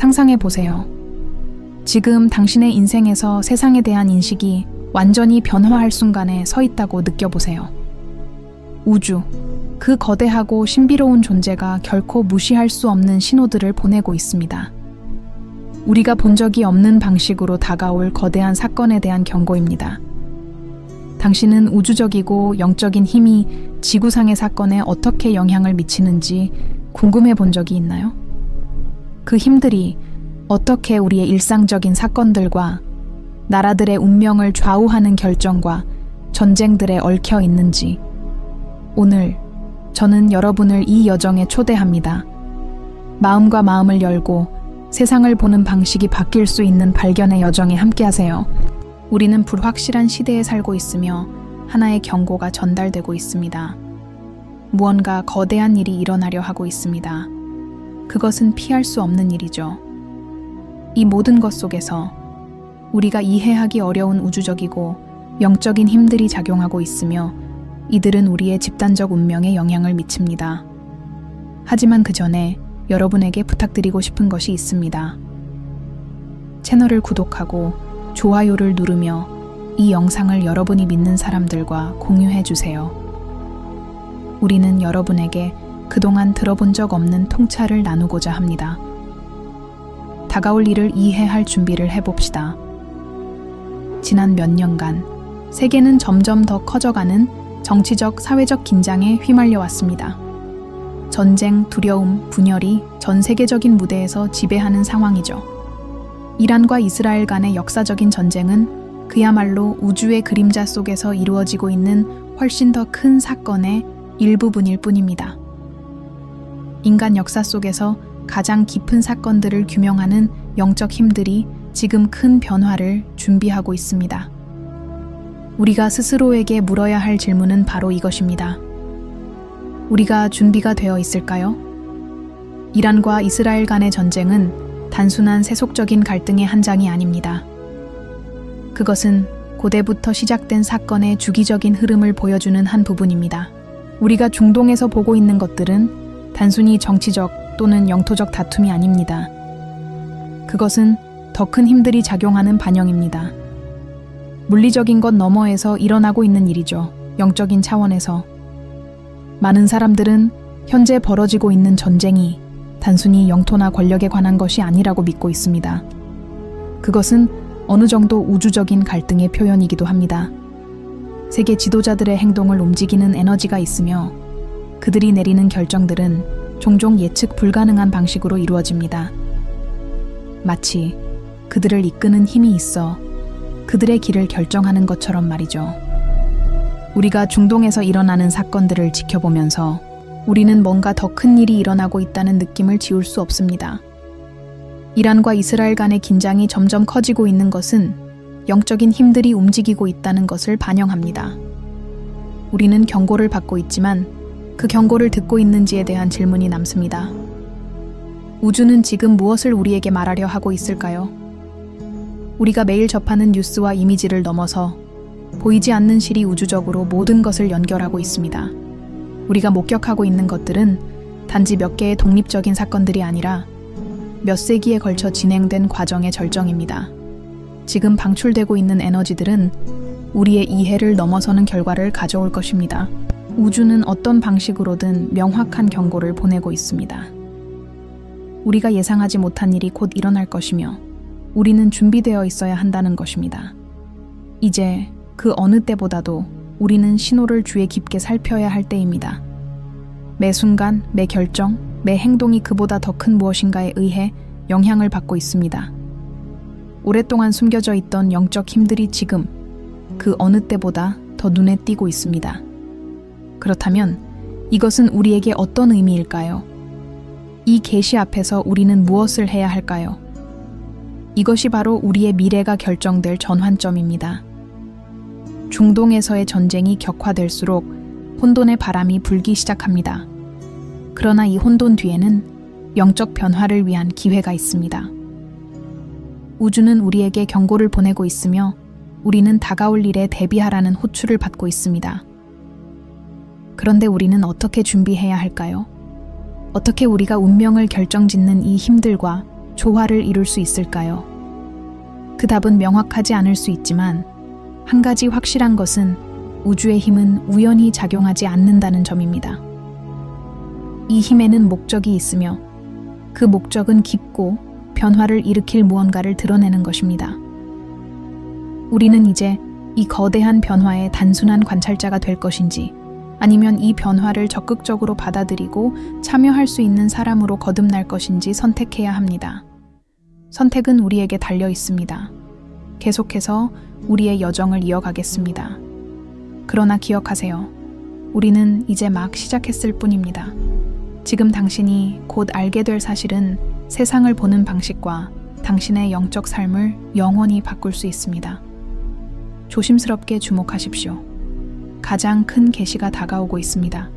상상해 보세요. 지금 당신의 인생에서 세상에 대한 인식이 완전히 변화할 순간에 서 있다고 느껴보세요. 우주, 그 거대하고 신비로운 존재가 결코 무시할 수 없는 신호들을 보내고 있습니다. 우리가 본 적이 없는 방식으로 다가올 거대한 사건에 대한 경고입니다. 당신은 우주적이고 영적인 힘이 지구상의 사건에 어떻게 영향을 미치는지 궁금해 본 적이 있나요? 그 힘들이 어떻게 우리의 일상적인 사건들과 나라들의 운명을 좌우하는 결정과 전쟁들에 얽혀 있는지 오늘 저는 여러분을 이 여정에 초대합니다. 마음과 마음을 열고 세상을 보는 방식이 바뀔 수 있는 발견의 여정에 함께하세요. 우리는 불확실한 시대에 살고 있으며 하나의 경고가 전달되고 있습니다. 무언가 거대한 일이 일어나려 하고 있습니다. 그것은 피할 수 없는 일이죠. 이 모든 것 속에서 우리가 이해하기 어려운 우주적이고 영적인 힘들이 작용하고 있으며 이들은 우리의 집단적 운명에 영향을 미칩니다. 하지만 그 전에 여러분에게 부탁드리고 싶은 것이 있습니다. 채널을 구독하고 좋아요를 누르며 이 영상을 여러분이 믿는 사람들과 공유해 주세요. 우리는 여러분에게 그동안 들어본 적 없는 통찰을 나누고자 합니다. 다가올 일을 이해할 준비를 해봅시다. 지난 몇 년간 세계는 점점 더 커져가는 정치적, 사회적 긴장에 휘말려 왔습니다. 전쟁, 두려움, 분열이 전 세계적인 무대에서 지배하는 상황이죠. 이란과 이스라엘 간의 역사적인 전쟁은 그야말로 우주의 그림자 속에서 이루어지고 있는 훨씬 더 큰 사건의 일부분일 뿐입니다. 인간 역사 속에서 가장 깊은 사건들을 규명하는 영적 힘들이 지금 큰 변화를 준비하고 있습니다. 우리가 스스로에게 물어야 할 질문은 바로 이것입니다. 우리가 준비가 되어 있을까요? 이란과 이스라엘 간의 전쟁은 단순한 세속적인 갈등의 한 장이 아닙니다. 그것은 고대부터 시작된 사건의 주기적인 흐름을 보여주는 한 부분입니다. 우리가 중동에서 보고 있는 것들은 단순히 정치적 또는 영토적 다툼이 아닙니다. 그것은 더 큰 힘들이 작용하는 반영입니다. 물리적인 것 너머에서 일어나고 있는 일이죠. 영적인 차원에서. 많은 사람들은 현재 벌어지고 있는 전쟁이 단순히 영토나 권력에 관한 것이 아니라고 믿고 있습니다. 그것은 어느 정도 우주적인 갈등의 표현이기도 합니다. 세계 지도자들의 행동을 움직이는 에너지가 있으며 그들이 내리는 결정들은 종종 예측 불가능한 방식으로 이루어집니다. 마치 그들을 이끄는 힘이 있어 그들의 길을 결정하는 것처럼 말이죠. 우리가 중동에서 일어나는 사건들을 지켜보면서 우리는 뭔가 더 큰 일이 일어나고 있다는 느낌을 지울 수 없습니다. 이란과 이스라엘 간의 긴장이 점점 커지고 있는 것은 영적인 힘들이 움직이고 있다는 것을 반영합니다. 우리는 경고를 받고 있지만 그 경고를 듣고 있는지에 대한 질문이 남습니다. 우주는 지금 무엇을 우리에게 말하려 하고 있을까요? 우리가 매일 접하는 뉴스와 이미지를 넘어서 보이지 않는 실이 우주적으로 모든 것을 연결하고 있습니다. 우리가 목격하고 있는 것들은 단지 몇 개의 독립적인 사건들이 아니라 몇 세기에 걸쳐 진행된 과정의 절정입니다. 지금 방출되고 있는 에너지들은 우리의 이해를 넘어서는 결과를 가져올 것입니다. 우주는 어떤 방식으로든 명확한 경고를 보내고 있습니다. 우리가 예상하지 못한 일이 곧 일어날 것이며 우리는 준비되어 있어야 한다는 것입니다. 이제 그 어느 때보다도 우리는 신호를 주의 깊게 살펴야 할 때입니다. 매 순간, 매 결정, 매 행동이 그보다 더 큰 무엇인가에 의해 영향을 받고 있습니다. 오랫동안 숨겨져 있던 영적 힘들이 지금 그 어느 때보다 더 눈에 띄고 있습니다. 그렇다면 이것은 우리에게 어떤 의미일까요? 이 계시 앞에서 우리는 무엇을 해야 할까요? 이것이 바로 우리의 미래가 결정될 전환점입니다. 중동에서의 전쟁이 격화될수록 혼돈의 바람이 불기 시작합니다. 그러나 이 혼돈 뒤에는 영적 변화를 위한 기회가 있습니다. 우주는 우리에게 경고를 보내고 있으며 우리는 다가올 일에 대비하라는 호출을 받고 있습니다. 그런데 우리는 어떻게 준비해야 할까요? 어떻게 우리가 운명을 결정짓는 이 힘들과 조화를 이룰 수 있을까요? 그 답은 명확하지 않을 수 있지만 한 가지 확실한 것은 우주의 힘은 우연히 작용하지 않는다는 점입니다. 이 힘에는 목적이 있으며 그 목적은 깊고 변화를 일으킬 무언가를 드러내는 것입니다. 우리는 이제 이 거대한 변화의 단순한 관찰자가 될 것인지 아니면 이 변화를 적극적으로 받아들이고 참여할 수 있는 사람으로 거듭날 것인지 선택해야 합니다. 선택은 우리에게 달려 있습니다. 계속해서 우리의 여정을 이어가겠습니다. 그러나 기억하세요. 우리는 이제 막 시작했을 뿐입니다. 지금 당신이 곧 알게 될 사실은 세상을 보는 방식과 당신의 영적 삶을 영원히 바꿀 수 있습니다. 조심스럽게 주목하십시오. 가장 큰 계시가 다가오고 있습니다.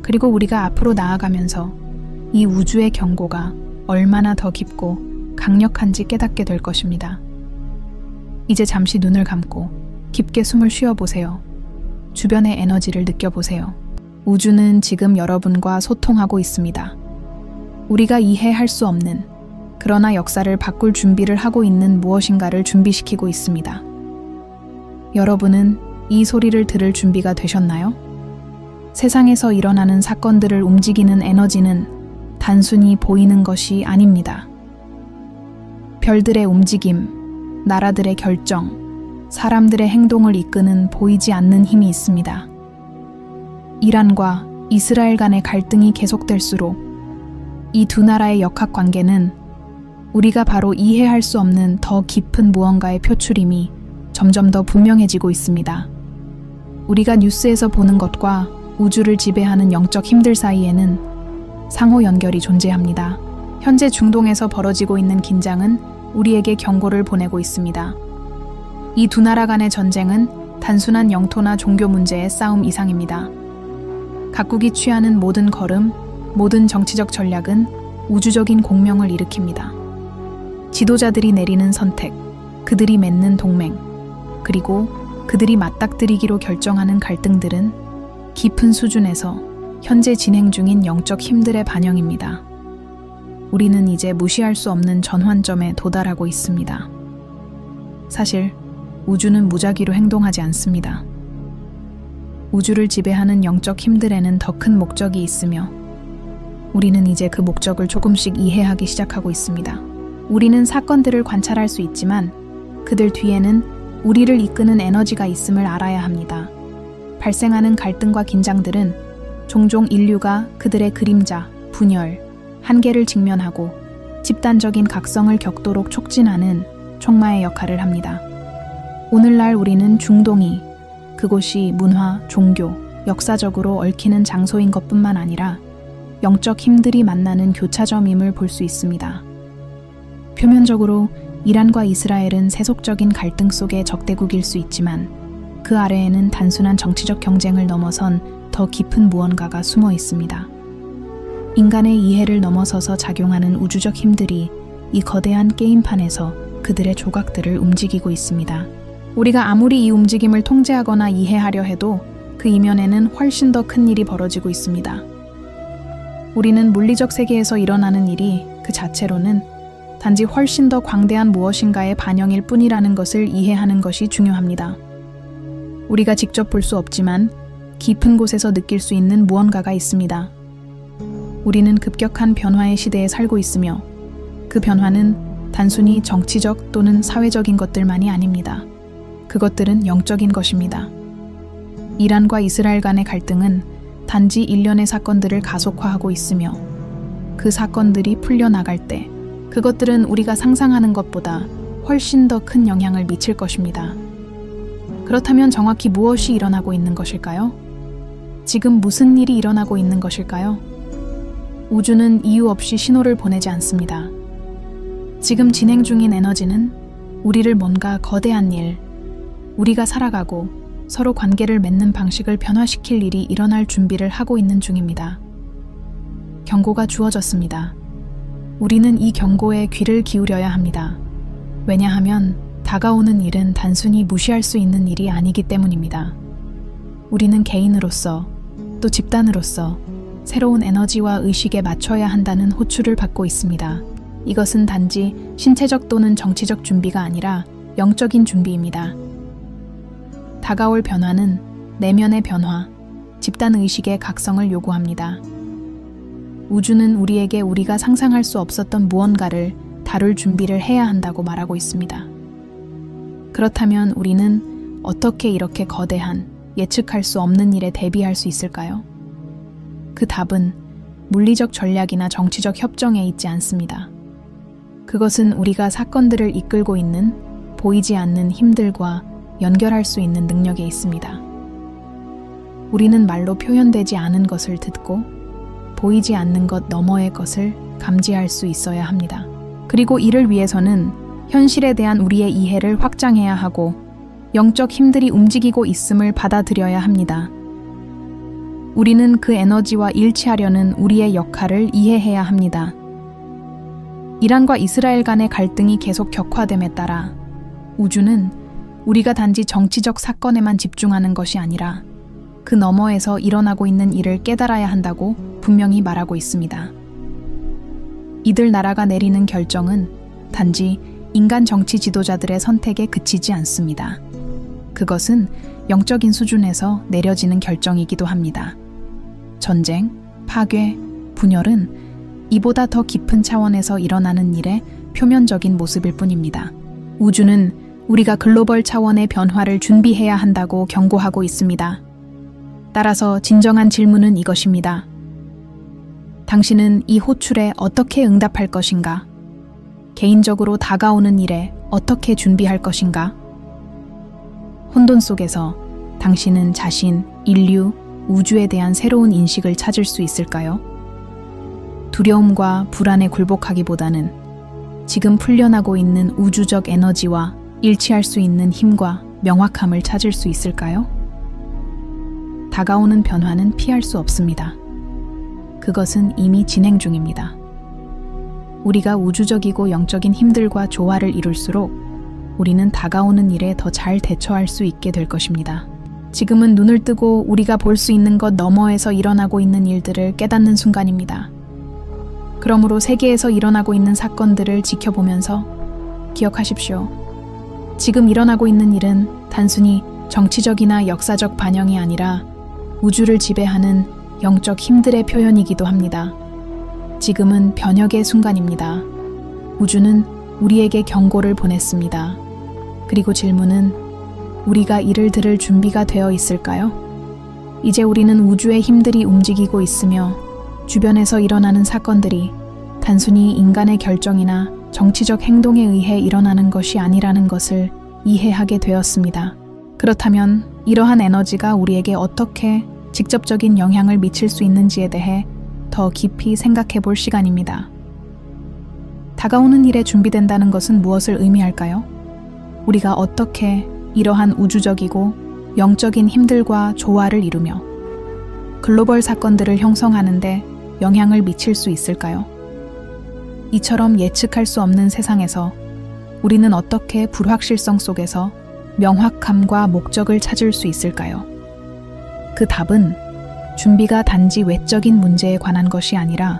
그리고 우리가 앞으로 나아가면서 이 우주의 경고가 얼마나 더 깊고 강력한지 깨닫게 될 것입니다. 이제 잠시 눈을 감고 깊게 숨을 쉬어보세요. 주변의 에너지를 느껴보세요. 우주는 지금 여러분과 소통하고 있습니다. 우리가 이해할 수 없는, 그러나 역사를 바꿀 준비를 하고 있는 무엇인가를 준비시키고 있습니다. 여러분은 이 소리를 들을 준비가 되셨나요? 세상에서 일어나는 사건들을 움직이는 에너지는 단순히 보이는 것이 아닙니다. 별들의 움직임, 나라들의 결정, 사람들의 행동을 이끄는 보이지 않는 힘이 있습니다. 이란과 이스라엘 간의 갈등이 계속될수록 이 두 나라의 역학관계는 우리가 바로 이해할 수 없는 더 깊은 무언가의 표출임이 점점 더 분명해지고 있습니다. 우리가 뉴스에서 보는 것과 우주를 지배하는 영적 힘들 사이에는 상호 연결이 존재합니다. 현재 중동에서 벌어지고 있는 긴장은 우리에게 경고를 보내고 있습니다. 이 두 나라 간의 전쟁은 단순한 영토나 종교 문제의 싸움 이상입니다. 각국이 취하는 모든 걸음, 모든 정치적 전략은 우주적인 공명을 일으킵니다. 지도자들이 내리는 선택, 그들이 맺는 동맹, 그리고 그들이 맞닥뜨리기로 결정하는 갈등들은 깊은 수준에서 현재 진행 중인 영적 힘들의 반영입니다. 우리는 이제 무시할 수 없는 전환점에 도달하고 있습니다. 사실 우주는 무작위로 행동하지 않습니다. 우주를 지배하는 영적 힘들에는 더 큰 목적이 있으며 우리는 이제 그 목적을 조금씩 이해하기 시작하고 있습니다. 우리는 사건들을 관찰할 수 있지만 그들 뒤에는 우리를 이끄는 에너지가 있음을 알아야 합니다. 발생하는 갈등과 긴장들은 종종 인류가 그들의 그림자, 분열, 한계를 직면하고 집단적인 각성을 격도록 촉진하는 촉마의 역할을 합니다. 오늘날 우리는 중동이 그곳이 문화, 종교, 역사적으로 얽히는 장소인 것뿐만 아니라 영적 힘들이 만나는 교차점임을 볼 수 있습니다. 표면적으로 이란과 이스라엘은 세속적인 갈등 속의 적대국일 수 있지만 그 아래에는 단순한 정치적 경쟁을 넘어선 더 깊은 무언가가 숨어 있습니다. 인간의 이해를 넘어서서 작용하는 우주적 힘들이 이 거대한 게임판에서 그들의 조각들을 움직이고 있습니다. 우리가 아무리 이 움직임을 통제하거나 이해하려 해도 그 이면에는 훨씬 더 큰 일이 벌어지고 있습니다. 우리는 물리적 세계에서 일어나는 일이 그 자체로는 단지 훨씬 더 광대한 무엇인가의 반영일 뿐이라는 것을 이해하는 것이 중요합니다. 우리가 직접 볼 수 없지만 깊은 곳에서 느낄 수 있는 무언가가 있습니다. 우리는 급격한 변화의 시대에 살고 있으며 그 변화는 단순히 정치적 또는 사회적인 것들만이 아닙니다. 그것들은 영적인 것입니다. 이란과 이스라엘 간의 갈등은 단지 일련의 사건들을 가속화하고 있으며 그 사건들이 풀려나갈 때 그것들은 우리가 상상하는 것보다 훨씬 더 큰 영향을 미칠 것입니다. 그렇다면 정확히 무엇이 일어나고 있는 것일까요? 지금 무슨 일이 일어나고 있는 것일까요? 우주는 이유 없이 신호를 보내지 않습니다. 지금 진행 중인 에너지는 우리를 뭔가 거대한 일, 우리가 살아가고 서로 관계를 맺는 방식을 변화시킬 일이 일어날 준비를 하고 있는 중입니다. 경고가 주어졌습니다. 우리는 이 경고에 귀를 기울여야 합니다. 왜냐하면 다가오는 일은 단순히 무시할 수 있는 일이 아니기 때문입니다. 우리는 개인으로서 또 집단으로서 새로운 에너지와 의식에 맞춰야 한다는 호출을 받고 있습니다. 이것은 단지 신체적 또는 정치적 준비가 아니라 영적인 준비입니다. 다가올 변화는 내면의 변화, 집단의식의 각성을 요구합니다. 우주는 우리에게 우리가 상상할 수 없었던 무언가를 다룰 준비를 해야 한다고 말하고 있습니다. 그렇다면 우리는 어떻게 이렇게 거대한, 예측할 수 없는 일에 대비할 수 있을까요? 그 답은 물리적 전략이나 정치적 협정에 있지 않습니다. 그것은 우리가 사건들을 이끌고 있는 보이지 않는 힘들과 연결할 수 있는 능력에 있습니다. 우리는 말로 표현되지 않은 것을 듣고 보이지 않는 것 너머의 것을 감지할 수 있어야 합니다. 그리고 이를 위해서는 현실에 대한 우리의 이해를 확장해야 하고 영적 힘들이 움직이고 있음을 받아들여야 합니다. 우리는 그 에너지와 일치하려는 우리의 역할을 이해해야 합니다. 이란과 이스라엘 간의 갈등이 계속 격화됨에 따라 우주는 우리가 단지 정치적 사건에만 집중하는 것이 아니라 그 너머에서 일어나고 있는 일을 깨달아야 한다고 분명히 말하고 있습니다. 이들 나라가 내리는 결정은 단지 인간 정치 지도자들의 선택에 그치지 않습니다. 그것은 영적인 수준에서 내려지는 결정이기도 합니다. 전쟁, 파괴, 분열은 이보다 더 깊은 차원에서 일어나는 일의 표면적인 모습일 뿐입니다. 우주는 우리가 글로벌 차원의 변화를 준비해야 한다고 경고하고 있습니다. 따라서 진정한 질문은 이것입니다. 당신은 이 호출에 어떻게 응답할 것인가? 개인적으로 다가오는 일에 어떻게 준비할 것인가? 혼돈 속에서 당신은 자신, 인류, 우주에 대한 새로운 인식을 찾을 수 있을까요? 두려움과 불안에 굴복하기보다는 지금 풀려나고 있는 우주적 에너지와 일치할 수 있는 힘과 명확함을 찾을 수 있을까요? 다가오는 변화는 피할 수 없습니다. 그것은 이미 진행 중입니다. 우리가 우주적이고 영적인 힘들과 조화를 이룰수록 우리는 다가오는 일에 더 잘 대처할 수 있게 될 것입니다. 지금은 눈을 뜨고 우리가 볼 수 있는 것 너머에서 일어나고 있는 일들을 깨닫는 순간입니다. 그러므로 세계에서 일어나고 있는 사건들을 지켜보면서 기억하십시오. 지금 일어나고 있는 일은 단순히 정치적이나 역사적 반영이 아니라 우주를 지배하는 영적 힘들의 표현이기도 합니다. 지금은 변혁의 순간입니다. 우주는 우리에게 경고를 보냈습니다. 그리고 질문은 우리가 이를 들을 준비가 되어 있을까요? 이제 우리는 우주의 힘들이 움직이고 있으며 주변에서 일어나는 사건들이 단순히 인간의 결정이나 정치적 행동에 의해 일어나는 것이 아니라는 것을 이해하게 되었습니다. 그렇다면 이러한 에너지가 우리에게 어떻게 직접적인 영향을 미칠 수 있는지에 대해 더 깊이 생각해 볼 시간입니다. 다가오는 일에 준비된다는 것은 무엇을 의미할까요? 우리가 어떻게 이러한 우주적이고 영적인 힘들과 조화를 이루며 글로벌 사건들을 형성하는데 영향을 미칠 수 있을까요? 이처럼 예측할 수 없는 세상에서 우리는 어떻게 불확실성 속에서 명확함과 목적을 찾을 수 있을까요? 그 답은 준비가 단지 외적인 문제에 관한 것이 아니라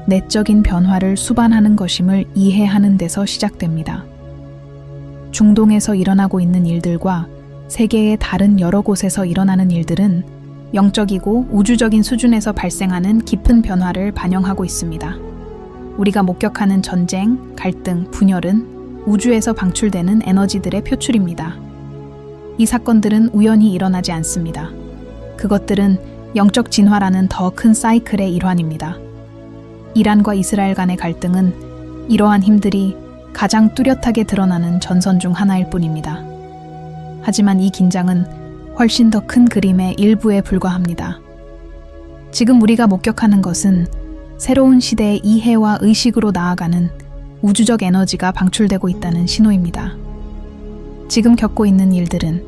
내적인 변화를 수반하는 것임을 이해하는 데서 시작됩니다. 중동에서 일어나고 있는 일들과 세계의 다른 여러 곳에서 일어나는 일들은 영적이고 우주적인 수준에서 발생하는 깊은 변화를 반영하고 있습니다. 우리가 목격하는 전쟁, 갈등, 분열은 우주에서 방출되는 에너지들의 표출입니다. 이 사건들은 우연히 일어나지 않습니다. 그것들은 영적 진화라는 더 큰 사이클의 일환입니다. 이란과 이스라엘 간의 갈등은 이러한 힘들이 가장 뚜렷하게 드러나는 전선 중 하나일 뿐입니다. 하지만 이 긴장은 훨씬 더 큰 그림의 일부에 불과합니다. 지금 우리가 목격하는 것은 새로운 시대의 이해와 의식으로 나아가는 우주적 에너지가 방출되고 있다는 신호입니다. 지금 겪고 있는 일들은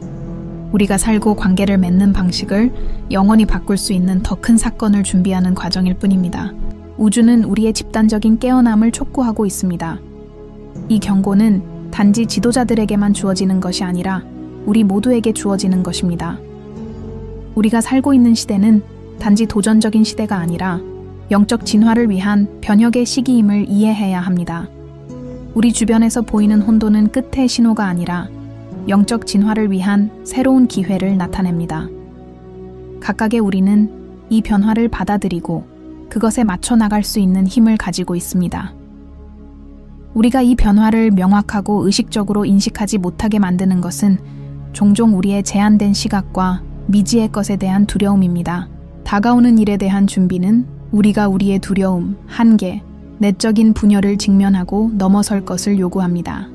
우리가 살고 관계를 맺는 방식을 영원히 바꿀 수 있는 더 큰 사건을 준비하는 과정일 뿐입니다. 우주는 우리의 집단적인 깨어남을 촉구하고 있습니다. 이 경고는 단지 지도자들에게만 주어지는 것이 아니라 우리 모두에게 주어지는 것입니다. 우리가 살고 있는 시대는 단지 도전적인 시대가 아니라 영적 진화를 위한 변혁의 시기임을 이해해야 합니다. 우리 주변에서 보이는 혼돈은 끝의 신호가 아니라 영적 진화를 위한 새로운 기회를 나타냅니다. 각각의 우리는 이 변화를 받아들이고 그것에 맞춰 나갈 수 있는 힘을 가지고 있습니다. 우리가 이 변화를 명확하고 의식적으로 인식하지 못하게 만드는 것은 종종 우리의 제한된 시각과 미지의 것에 대한 두려움입니다. 다가오는 일에 대한 준비는 우리가 우리의 두려움, 한계, 내적인 분열을 직면하고 넘어설 것을 요구합니다.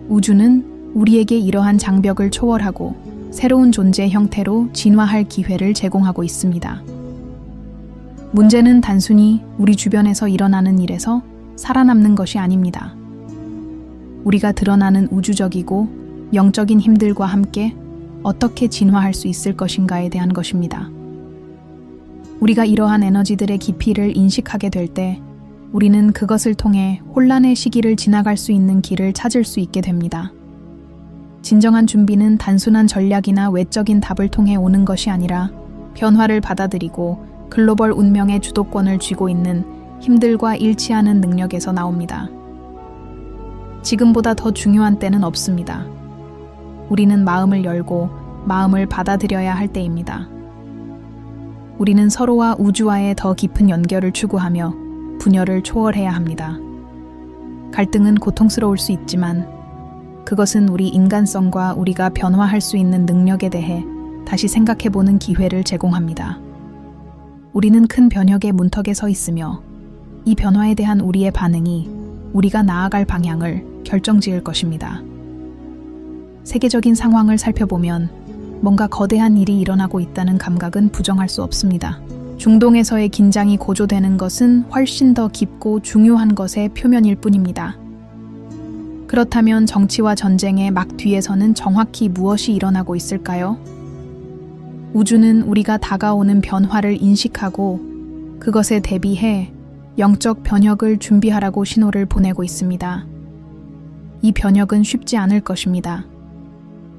우주는 우리에게 이러한 장벽을 초월하고 새로운 존재 형태로 진화할 기회를 제공하고 있습니다. 문제는 단순히 우리 주변에서 일어나는 일에서 살아남는 것이 아닙니다. 우리가 드러나는 우주적이고 영적인 힘들과 함께 어떻게 진화할 수 있을 것인가에 대한 것입니다. 우리가 이러한 에너지들의 깊이를 인식하게 될 때 우리는 그것을 통해 혼란의 시기를 지나갈 수 있는 길을 찾을 수 있게 됩니다. 진정한 준비는 단순한 전략이나 외적인 답을 통해 오는 것이 아니라 변화를 받아들이고 글로벌 운명의 주도권을 쥐고 있는 힘들과 일치하는 능력에서 나옵니다. 지금보다 더 중요한 때는 없습니다. 우리는 마음을 열고 마음을 받아들여야 할 때입니다. 우리는 서로와 우주와의 더 깊은 연결을 추구하며 분열을 초월해야 합니다. 갈등은 고통스러울 수 있지만 그것은 우리 인간성과 우리가 변화할 수 있는 능력에 대해 다시 생각해보는 기회를 제공합니다. 우리는 큰 변혁의 문턱에 서 있으며 이 변화에 대한 우리의 반응이 우리가 나아갈 방향을 결정지을 것입니다. 세계적인 상황을 살펴보면 뭔가 거대한 일이 일어나고 있다는 감각은 부정할 수 없습니다. 중동에서의 긴장이 고조되는 것은 훨씬 더 깊고 중요한 것의 표면일 뿐입니다. 그렇다면 정치와 전쟁의 막 뒤에서는 정확히 무엇이 일어나고 있을까요? 우주는 우리가 다가오는 변화를 인식하고 그것에 대비해 영적 변혁을 준비하라고 신호를 보내고 있습니다. 이 변혁은 쉽지 않을 것입니다.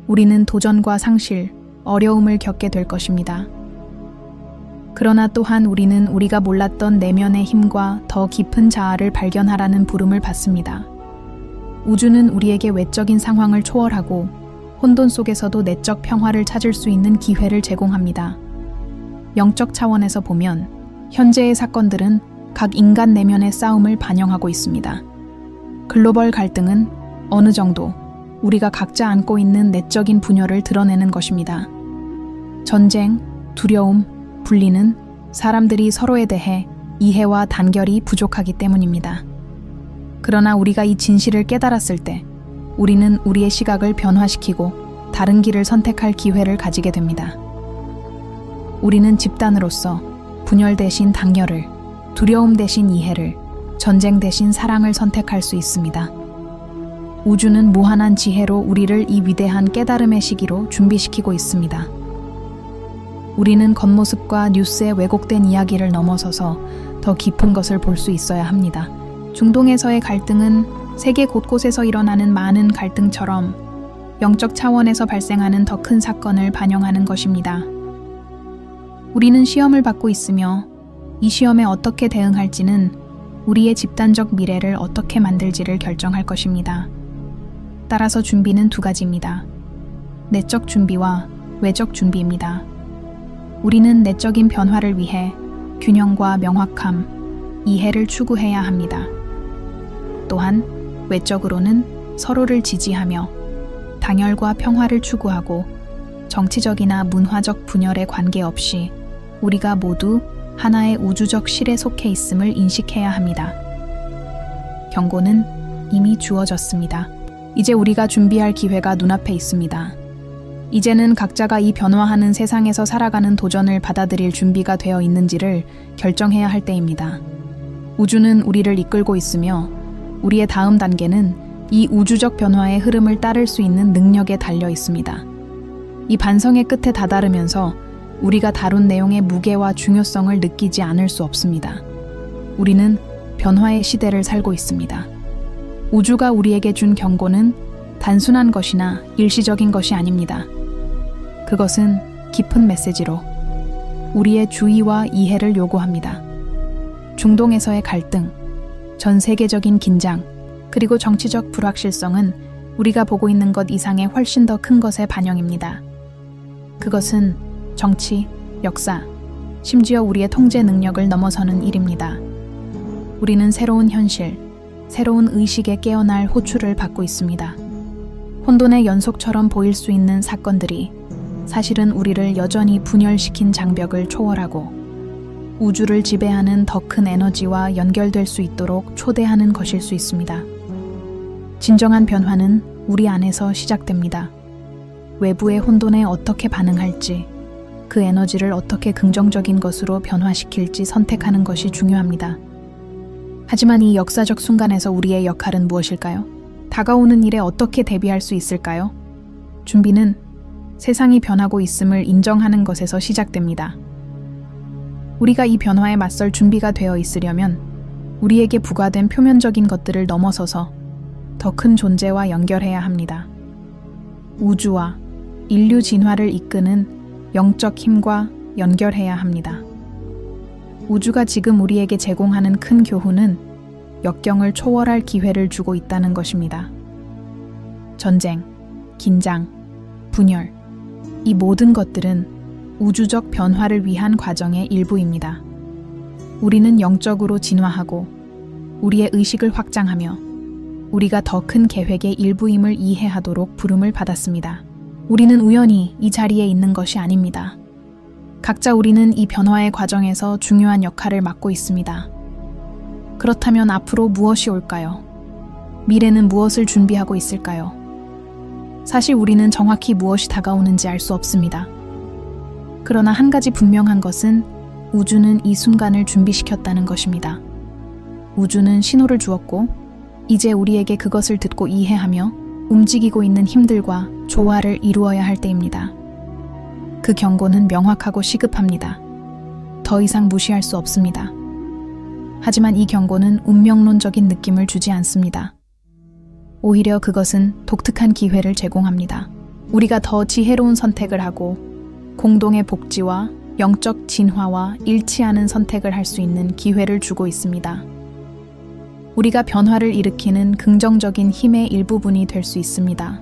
우리는 도전과 상실, 어려움을 겪게 될 것입니다. 그러나 또한 우리는 우리가 몰랐던 내면의 힘과 더 깊은 자아를 발견하라는 부름을 받습니다. 우주는 우리에게 외적인 상황을 초월하고 혼돈 속에서도 내적 평화를 찾을 수 있는 기회를 제공합니다. 영적 차원에서 보면 현재의 사건들은 각 인간 내면의 싸움을 반영하고 있습니다. 글로벌 갈등은 어느 정도 우리가 각자 안고 있는 내적인 분열을 드러내는 것입니다. 전쟁, 두려움, 분리는 사람들이 서로에 대해 이해와 단결이 부족하기 때문입니다. 그러나 우리가 이 진실을 깨달았을 때 우리는 우리의 시각을 변화시키고 다른 길을 선택할 기회를 가지게 됩니다. 우리는 집단으로서 분열 대신 단결을, 두려움 대신 이해를, 전쟁 대신 사랑을 선택할 수 있습니다. 우주는 무한한 지혜로 우리를 이 위대한 깨달음의 시기로 준비시키고 있습니다. 우리는 겉모습과 뉴스의 왜곡된 이야기를 넘어서서 더 깊은 것을 볼 수 있어야 합니다. 중동에서의 갈등은 세계 곳곳에서 일어나는 많은 갈등처럼 영적 차원에서 발생하는 더 큰 사건을 반영하는 것입니다. 우리는 시험을 받고 있으며 이 시험에 어떻게 대응할지는 우리의 집단적 미래를 어떻게 만들지를 결정할 것입니다. 따라서 준비는 두 가지입니다. 내적 준비와 외적 준비입니다. 우리는 내적인 변화를 위해 균형과 명확함, 이해를 추구해야 합니다. 또한 외적으로는 서로를 지지하며 단열과 평화를 추구하고 정치적이나 문화적 분열에 관계없이 우리가 모두 하나의 우주적 실에 속해 있음을 인식해야 합니다. 경고는 이미 주어졌습니다. 이제 우리가 준비할 기회가 눈앞에 있습니다. 이제는 각자가 이 변화하는 세상에서 살아가는 도전을 받아들일 준비가 되어 있는지를 결정해야 할 때입니다. 우주는 우리를 이끌고 있으며 우리의 다음 단계는 이 우주적 변화의 흐름을 따를 수 있는 능력에 달려 있습니다. 이 반성의 끝에 다다르면서 우리가 다룬 내용의 무게와 중요성을 느끼지 않을 수 없습니다. 우리는 변화의 시대를 살고 있습니다. 우주가 우리에게 준 경고는 단순한 것이나 일시적인 것이 아닙니다. 그것은 깊은 메시지로 우리의 주의와 이해를 요구합니다. 중동에서의 갈등, 전 세계적인 긴장, 그리고 정치적 불확실성은 우리가 보고 있는 것 이상의 훨씬 더 큰 것의 반영입니다. 그것은 정치, 역사, 심지어 우리의 통제 능력을 넘어서는 일입니다. 우리는 새로운 현실, 새로운 의식에 깨어날 호출을 받고 있습니다. 혼돈의 연속처럼 보일 수 있는 사건들이 사실은 우리를 여전히 분열시킨 장벽을 초월하고 우주를 지배하는 더 큰 에너지와 연결될 수 있도록 초대하는 것일 수 있습니다. 진정한 변화는 우리 안에서 시작됩니다. 외부의 혼돈에 어떻게 반응할지, 그 에너지를 어떻게 긍정적인 것으로 변화시킬지 선택하는 것이 중요합니다. 하지만 이 역사적 순간에서 우리의 역할은 무엇일까요? 다가오는 일에 어떻게 대비할 수 있을까요? 준비는 세상이 변하고 있음을 인정하는 것에서 시작됩니다. 우리가 이 변화에 맞설 준비가 되어 있으려면 우리에게 부과된 표면적인 것들을 넘어서서 더 큰 존재와 연결해야 합니다. 우주와 인류 진화를 이끄는 영적 힘과 연결해야 합니다. 우주가 지금 우리에게 제공하는 큰 교훈은 역경을 초월할 기회를 주고 있다는 것입니다. 전쟁, 긴장, 분열, 이 모든 것들은 우주적 변화를 위한 과정의 일부입니다. 우리는 영적으로 진화하고 우리의 의식을 확장하며 우리가 더 큰 계획의 일부임을 이해하도록 부름을 받았습니다. 우리는 우연히 이 자리에 있는 것이 아닙니다. 각자 우리는 이 변화의 과정에서 중요한 역할을 맡고 있습니다. 그렇다면 앞으로 무엇이 올까요? 미래는 무엇을 준비하고 있을까요? 사실 우리는 정확히 무엇이 다가오는지 알 수 없습니다. 그러나 한 가지 분명한 것은 우주는 이 순간을 준비시켰다는 것입니다. 우주는 신호를 주었고 이제 우리에게 그것을 듣고 이해하며 움직이고 있는 힘들과 조화를 이루어야 할 때입니다. 그 경고는 명확하고 시급합니다. 더 이상 무시할 수 없습니다. 하지만 이 경고는 운명론적인 느낌을 주지 않습니다. 오히려 그것은 독특한 기회를 제공합니다. 우리가 더 지혜로운 선택을 하고 공동의 복지와 영적 진화와 일치하는 선택을 할 수 있는 기회를 주고 있습니다. 우리가 변화를 일으키는 긍정적인 힘의 일부분이 될 수 있습니다.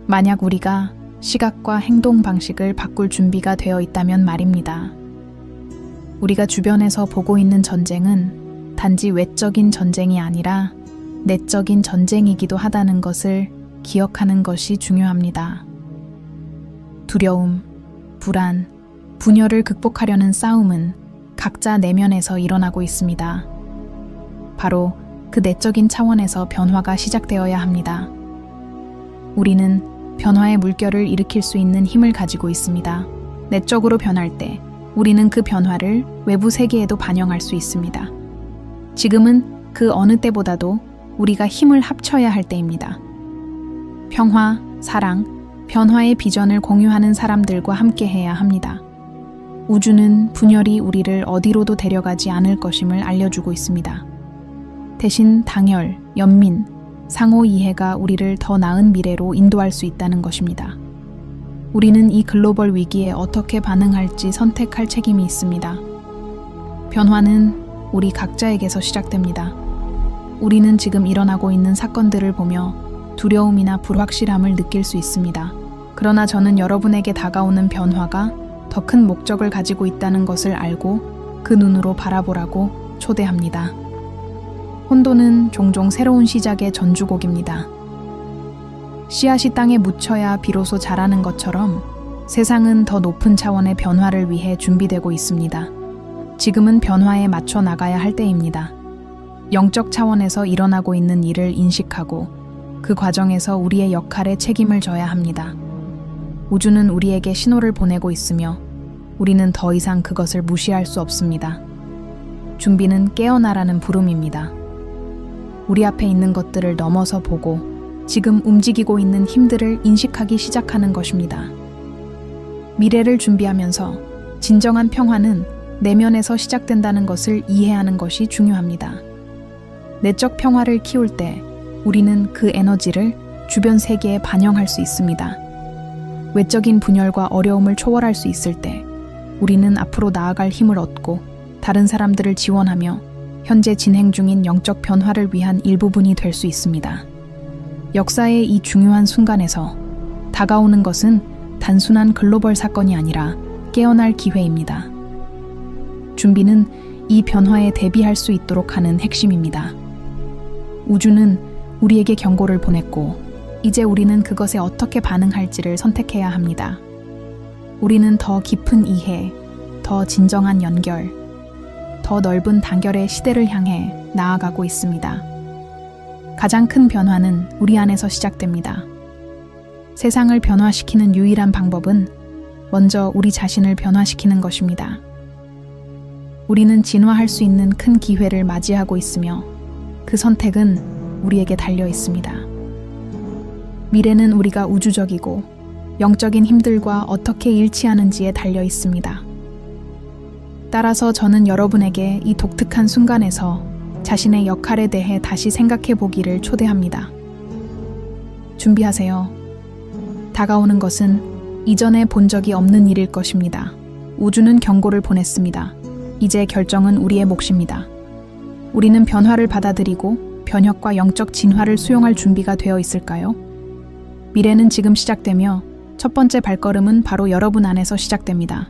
만약 우리가 시각과 행동 방식을 바꿀 준비가 되어 있다면 말입니다. 우리가 주변에서 보고 있는 전쟁은 단지 외적인 전쟁이 아니라 내적인 전쟁이기도 하다는 것을 기억하는 것이 중요합니다. 두려움, 불안, 분열을 극복하려는 싸움은 각자 내면에서 일어나고 있습니다. 바로 그 내적인 차원에서 변화가 시작되어야 합니다. 우리는 변화의 물결을 일으킬 수 있는 힘을 가지고 있습니다. 내적으로 변할 때 우리는 그 변화를 외부 세계에도 반영할 수 있습니다. 지금은 그 어느 때보다도 우리가 힘을 합쳐야 할 때입니다. 평화, 사랑, 변화의 비전을 공유하는 사람들과 함께해야 합니다. 우주는 분열이 우리를 어디로도 데려가지 않을 것임을 알려주고 있습니다. 대신 당열, 연민, 상호 이해가 우리를 더 나은 미래로 인도할 수 있다는 것입니다. 우리는 이 글로벌 위기에 어떻게 반응할지 선택할 책임이 있습니다. 변화는 우리 각자에게서 시작됩니다. 우리는 지금 일어나고 있는 사건들을 보며 두려움이나 불확실함을 느낄 수 있습니다. 그러나 저는 여러분에게 다가오는 변화가 더 큰 목적을 가지고 있다는 것을 알고 그 눈으로 바라보라고 초대합니다. 혼돈은 종종 새로운 시작의 전주곡입니다. 씨앗이 땅에 묻혀야 비로소 자라는 것처럼 세상은 더 높은 차원의 변화를 위해 준비되고 있습니다. 지금은 변화에 맞춰 나가야 할 때입니다. 영적 차원에서 일어나고 있는 일을 인식하고 그 과정에서 우리의 역할에 책임을 져야 합니다. 우주는 우리에게 신호를 보내고 있으며 우리는 더 이상 그것을 무시할 수 없습니다. 준비는 깨어나라는 부름입니다. 우리 앞에 있는 것들을 넘어서 보고 지금 움직이고 있는 힘들을 인식하기 시작하는 것입니다. 미래를 준비하면서 진정한 평화는 내면에서 시작된다는 것을 이해하는 것이 중요합니다. 내적 평화를 키울 때 우리는 그 에너지를 주변 세계에 반영할 수 있습니다. 외적인 분열과 어려움을 초월할 수 있을 때 우리는 앞으로 나아갈 힘을 얻고 다른 사람들을 지원하며 현재 진행 중인 영적 변화를 위한 일부분이 될 수 있습니다. 역사의 이 중요한 순간에서 다가오는 것은 단순한 글로벌 사건이 아니라 깨어날 기회입니다. 준비는 이 변화에 대비할 수 있도록 하는 핵심입니다. 우주는 우리에게 경고를 보냈고 이제 우리는 그것에 어떻게 반응할지를 선택해야 합니다. 우리는 더 깊은 이해, 더 진정한 연결, 더 넓은 단결의 시대를 향해 나아가고 있습니다. 가장 큰 변화는 우리 안에서 시작됩니다. 세상을 변화시키는 유일한 방법은 먼저 우리 자신을 변화시키는 것입니다. 우리는 진화할 수 있는 큰 기회를 맞이하고 있으며 그 선택은 우리에게 달려 있습니다. 미래는 우리가 우주적이고 영적인 힘들과 어떻게 일치하는지에 달려 있습니다. 따라서 저는 여러분에게 이 독특한 순간에서 자신의 역할에 대해 다시 생각해 보기를 초대합니다. 준비하세요. 다가오는 것은 이전에 본 적이 없는 일일 것입니다. 우주는 경고를 보냈습니다. 이제 결정은 우리의 몫입니다. 우리는 변화를 받아들이고 변혁과 영적 진화를 수용할 준비가 되어 있을까요? 미래는 지금 시작되며 첫 번째 발걸음은 바로 여러분 안에서 시작됩니다.